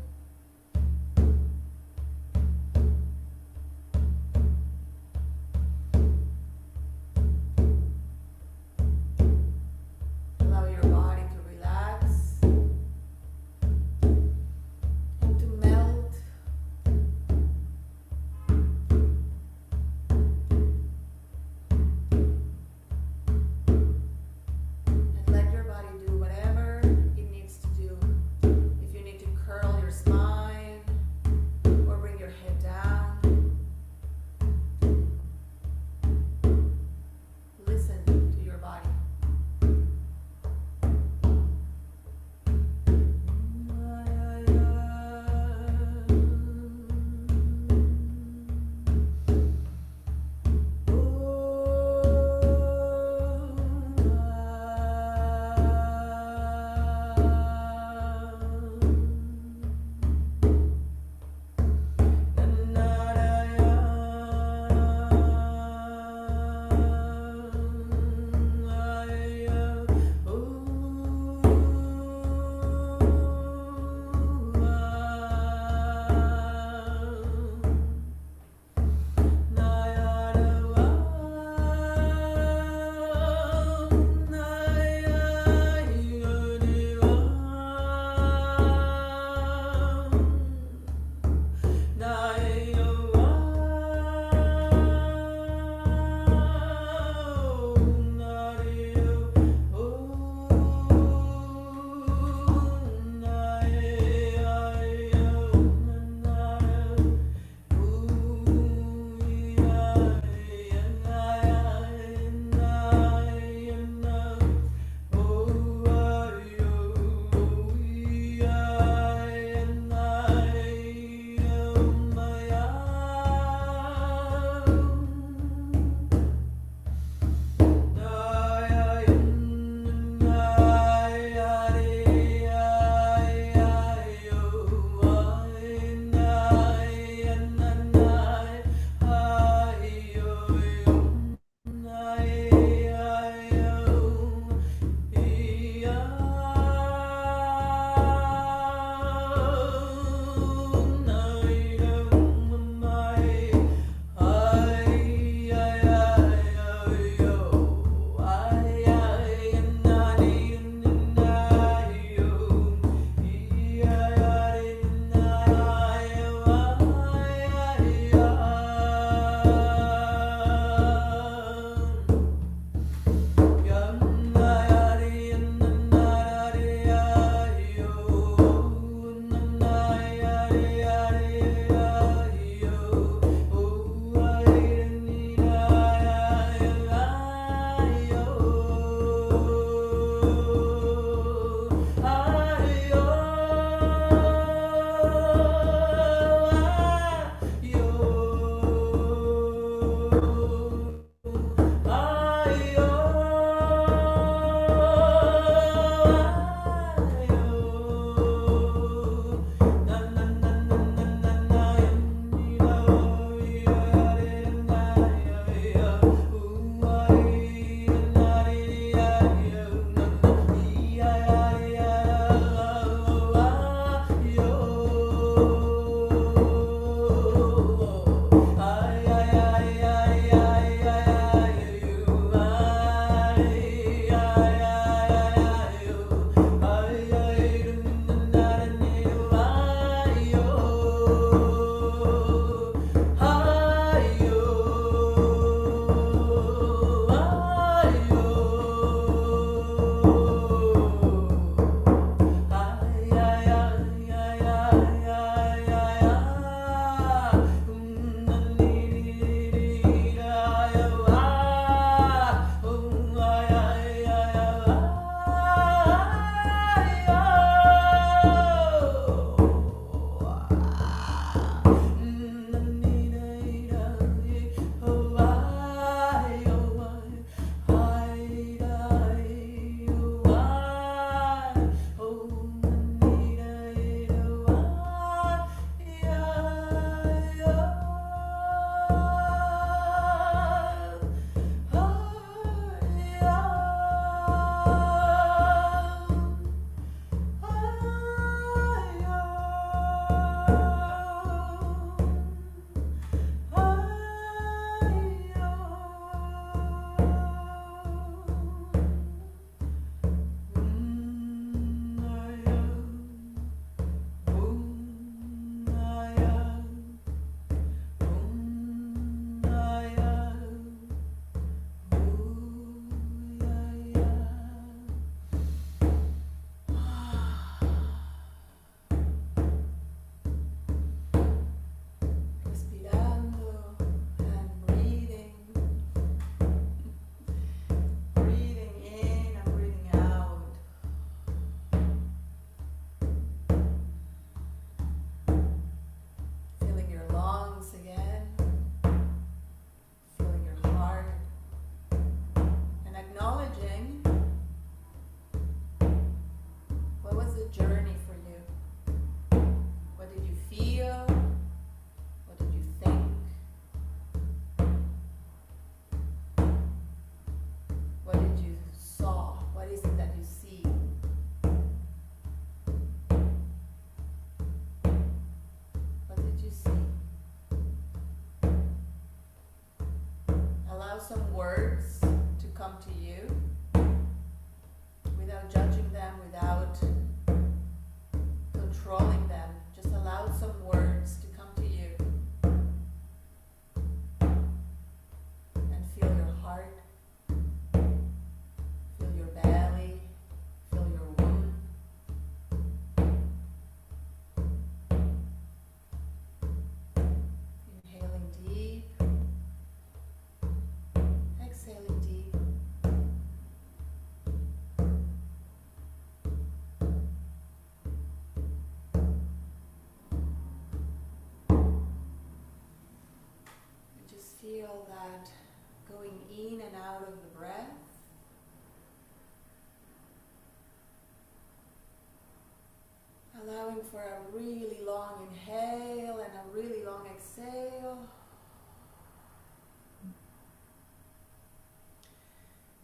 some words to come to you without judging them, without controlling them. Just allow some words to come to you and feel your heart, feel your belly, feel your womb. Inhaling deep, exhaling deep. And just feel that going in and out of the breath. Allowing for a really long inhale and a really long exhale.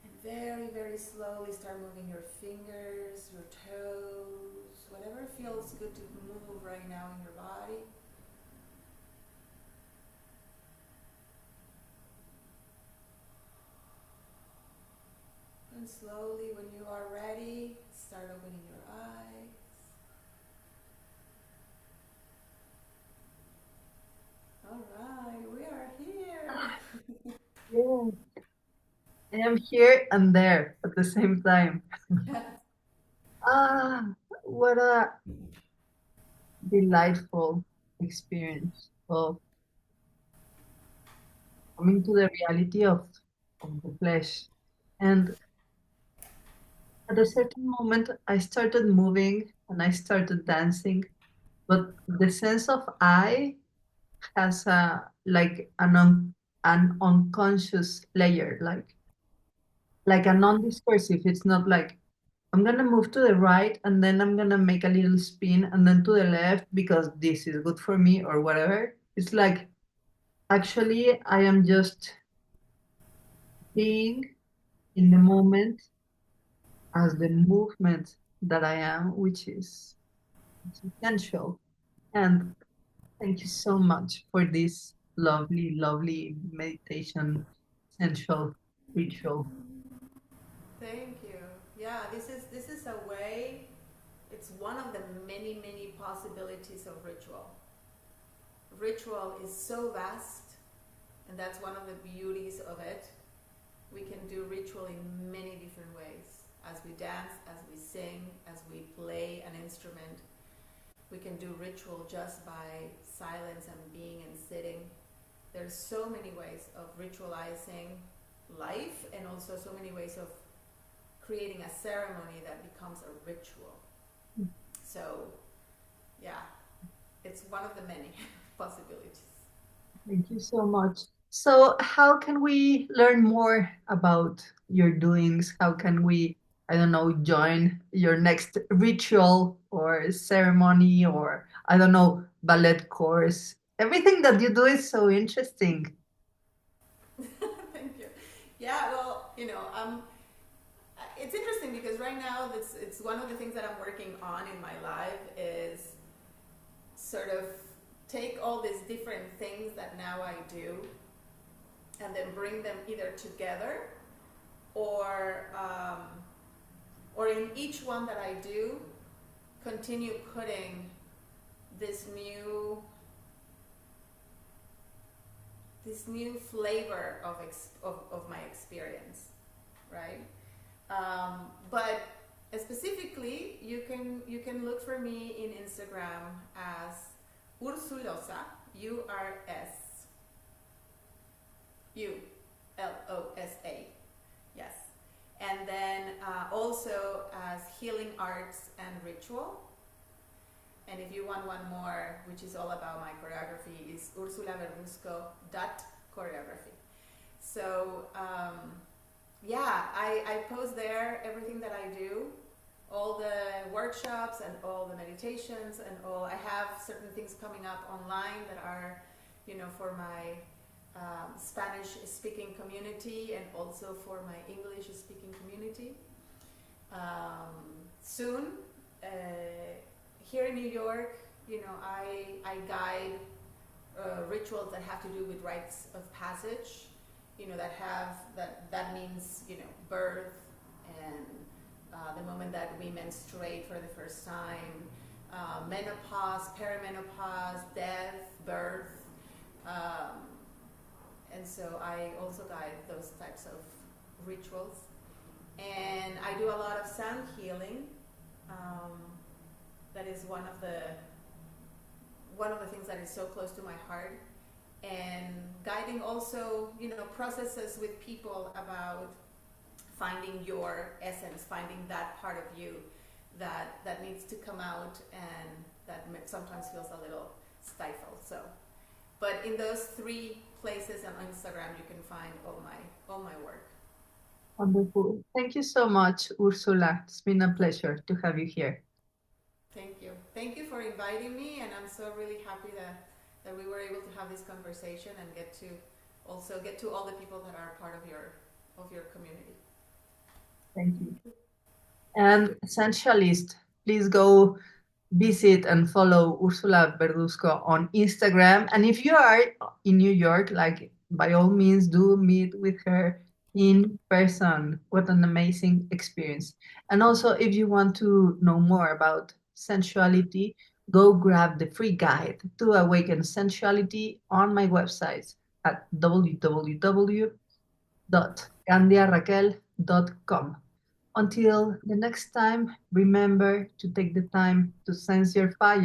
And very, very slowly start moving your fingers, your toes, whatever feels good to move right now in your body. And slowly, when you are ready, start opening your eyes. All right, we are here. Yeah. I am here and there at the same time. Yes. Ah, what a delightful experience of coming to the reality of the flesh. And at a certain moment, I started moving and I started dancing, but the sense of I has a like an unconscious layer, like a non-discursive. It's not like I'm gonna move to the right and then I'm gonna make a little spin and then to the left because this is good for me or whatever. It's like actually I am just being in the moment as the movement that I am, which is it's essential. And thank you so much for this lovely, lovely meditation, sensual ritual. Thank you. Yeah, this is a way. It's one of the many, many possibilities of ritual. Ritual is so vast, and that's one of the beauties of it. We can do ritual in many different ways. As we dance, as we sing, as we play an instrument, we can do ritual just by silence and being and sitting. There's so many ways of ritualizing life, and also so many ways of creating a ceremony that becomes a ritual. So, yeah, it's one of the many possibilities. Thank you so much. So, how can we learn more about your doings? How can we, I don't know, join your next ritual or ceremony or, I don't know, ballet course? Everything that you do is so interesting. Thank you. Yeah, well, it's interesting because right now it's one of the things that I'm working on in my life is sort of take all these different things that now I do and then bring them either together or or in each one that I do continue putting this new flavor of my experience, right? But specifically, you can look for me in Instagram as Ursulosa, Ursulosa, yes, and then also as Healing Arts and Ritual. And if you want one more, which is all about my choreography, is Úrsula Verduzco choreography. So yeah, I post there everything that I do, all the workshops and all the meditations and all. I have certain things coming up online that are, for my Spanish speaking community and also for my English speaking community. Soon, here in New York, I guide rituals that have to do with rites of passage that have that means birth and the moment that we menstruate for the first time, menopause, perimenopause, death, birth, um, and so I also guide those types of rituals. And I do a lot of sound healing. Um, that is one of the things that is so close to my heart, and guiding also processes with people about finding your essence, finding that part of you that needs to come out and that sometimes feels a little stifled. So, but in those three places on Instagram, you can find all my work. Wonderful. Thank you so much, Ursula. It's been a pleasure to have you here. Thank you. Thank you for inviting me, and I'm so really happy that we were able to have this conversation and get to all the people that are part of your community. Thank you. And Essentialist, please go visit and follow Úrsula Verduzco on Instagram. And if you are in New York, like by all means, do meet with her in person. What an amazing experience. And also, if you want to know more about sensuality, go grab the free guide to awaken sensuality on my website at www.candiaraquel.com. Until the next time, remember to take the time to sense your fire.